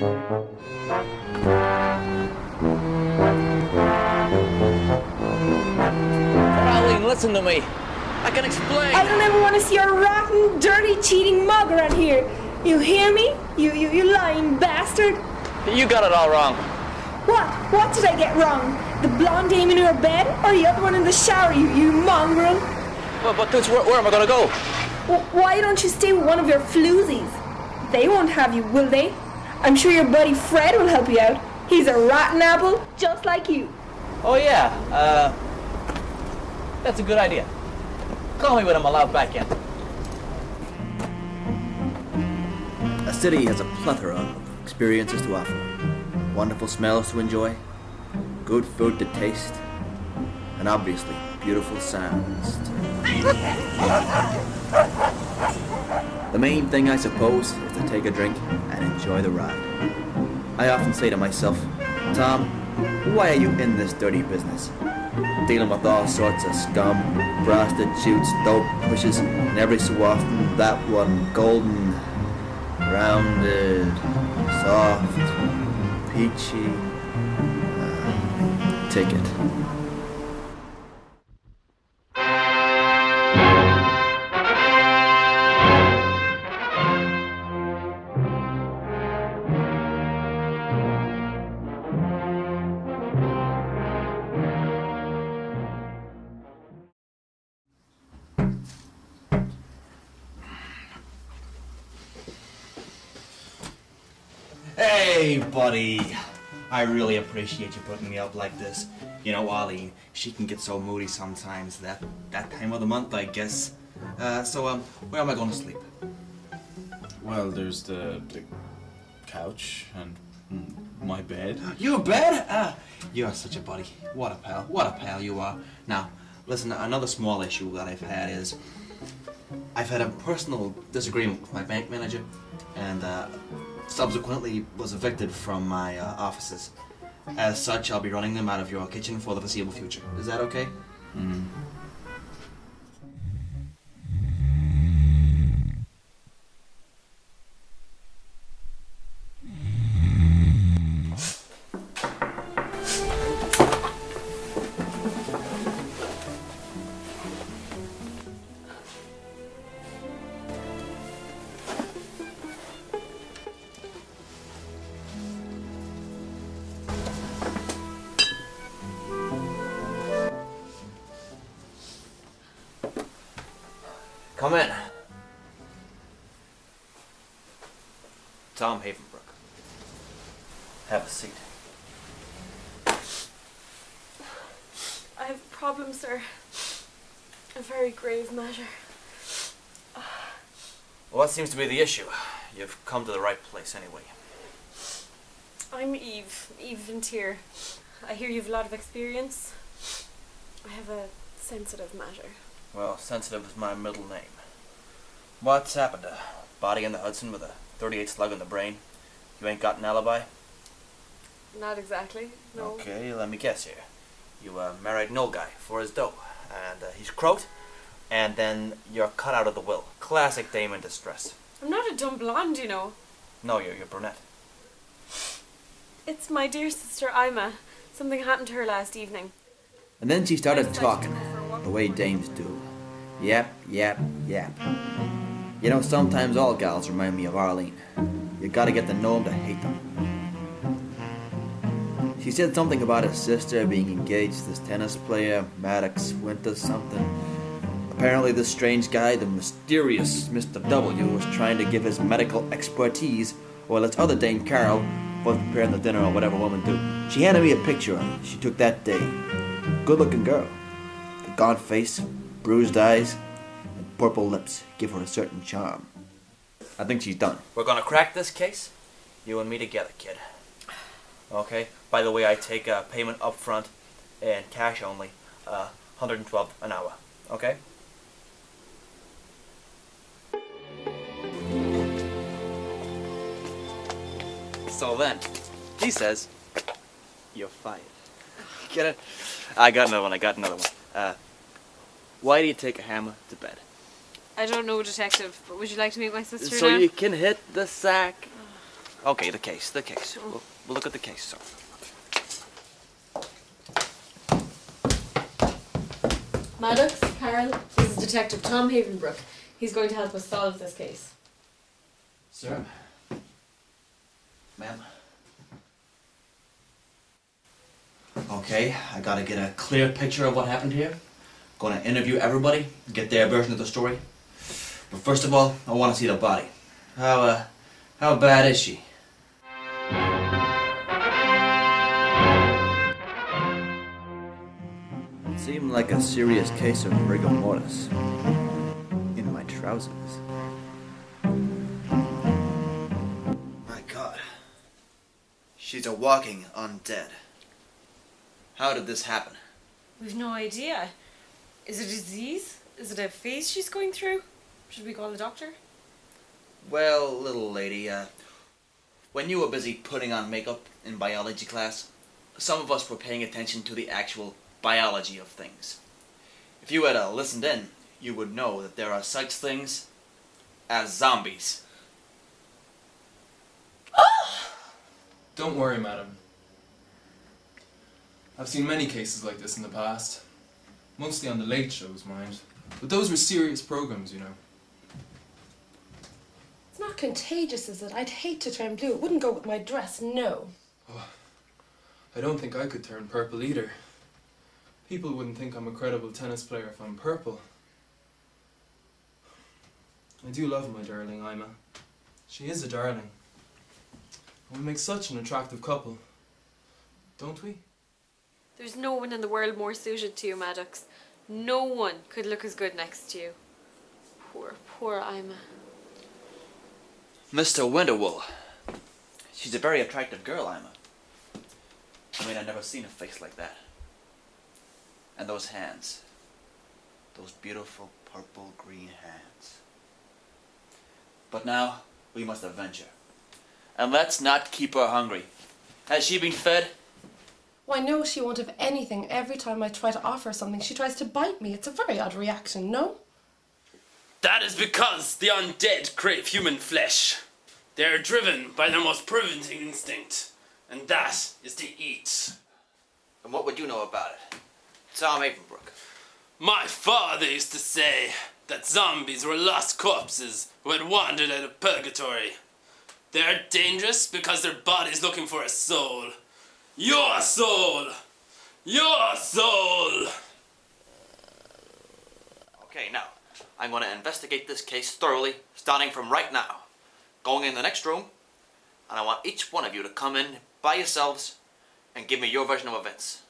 Darling, listen to me. I can explain. I don't ever want to see a rotten, dirty, cheating mug around here. You hear me? You lying bastard. You got it all wrong. What? What did I get wrong? The blonde dame in her bed, or the other one in the shower, you mongrel? Well, but dudes, where am I gonna go? Well, why don't you stay with one of your floozies? They won't have you, will they? I'm sure your buddy Fred will help you out. He's a rotten apple, just like you. Oh yeah, that's a good idea. Call me when I'm allowed back in. A city has a plethora of experiences to offer. Wonderful smells to enjoy, good food to taste, and obviously beautiful sounds. The main thing, I suppose, is to take a drink and enjoy the ride. I often say to myself, Tom, why are you in this dirty business? Dealing with all sorts of scum, prostitutes, dope pushes, and every so often that one golden, rounded, soft, peachy ticket. Hey, buddy. I really appreciate you putting me up like this. You know, Arlene, she can get so moody sometimes that time of the month, I guess. So, where am I going to sleep? Well, there's the couch and my bed. Your bed? You are such a buddy. What a pal. What a pal you are. Now, listen, another small issue that I've had is I've had a personal disagreement with my bank manager, and subsequently was evicted from my offices. As such, I'll be running them out of your kitchen for the foreseeable future. Is that okay? Mm. Come in. Tom Havenbrook. Have a seat. I have a problem, sir. A very grave matter. Well, what seems to be the issue? You've come to the right place anyway. I'm Eve Ventir. I hear you've a lot of experience. I have a sensitive matter. Well, sensitive is my middle name. What's happened? A body in the Hudson with a .38 slug in the brain? You ain't got an alibi? Not exactly, no. Okay, let me guess here. You married an old guy for his dough, and he's croaked, and then you're cut out of the will. Classic dame in distress. I'm not a dumb blonde, you know. No, you're brunette. It's my dear sister Ima. Something happened to her last evening. And then she started talking, the way dames do. Yap, yap, yap. You know, sometimes all gals remind me of Arlene. You gotta get to know them to hate them. She said something about her sister being engaged to this tennis player, Maddox Winter something. Apparently this strange guy, the mysterious Mr. W, was trying to give his medical expertise, while its other dame, Carol, was preparing the dinner or whatever women do. She handed me a picture of her she took that day. Good-looking girl. The gaunt face, bruised eyes, and purple lips give her a certain charm. I think she's done. We're gonna crack this case, you and me together, kid. Okay? By the way, I take payment up front and cash only, $112 an hour. Okay? So then, he says, you're fired. Get it? I got another one. Why do you take a hammer to bed? I don't know, detective, but would you like to meet my sister So now? you can hit the sack. Okay, the case. We'll look at the case, so. Maddox, Carol, this is Detective Tom Havenbrook. He's going to help us solve this case. Sir? Ma'am. Okay, I gotta get a clear picture of what happened here. Gonna interview everybody, get their version of the story. But first of all, I wanna see the body. How bad is she? It seemed like a serious case of rigor mortis. In my trousers. My God. She's a walking undead. How did this happen? We've no idea. Is it a disease? Is it a phase she's going through? Should we call the doctor? Well, little lady, when you were busy putting on makeup in biology class, some of us were paying attention to the actual biology of things. If you had listened in, you would know that there are such things as zombies. Don't worry, madam. I've seen many cases like this in the past. Mostly on the late shows, mind. But those were serious programs, you know. It's not contagious, is it? I'd hate to turn blue. It wouldn't go with my dress, no. Oh, I don't think I could turn purple either. People wouldn't think I'm a credible tennis player if I'm purple. I do love my darling, Ima. She is a darling. And we make such an attractive couple. Don't we? There's no one in the world more suited to you, Maddox. No one could look as good next to you. Poor Ima. Mr. Winterwool. She's a very attractive girl, Ima. I mean, I've never seen a face like that. And those hands. Those beautiful purple-green hands. But now, we must avenge her. And let's not keep her hungry. Has she been fed? Why, no, she won't have anything. Every time I try to offer her something, she tries to bite me. It's a very odd reaction, no? That is because the undead crave human flesh. They are driven by their most primitive instinct, and that is to eat. And what would you know about it? Tom Havenbrook. My father used to say that zombies were lost corpses who had wandered out of purgatory. They are dangerous because their body's looking for a soul. Your soul! Your soul! Okay, now, I'm going to investigate this case thoroughly, starting from right now. Going in the next room, and I want each one of you to come in by yourselves and give me your version of events.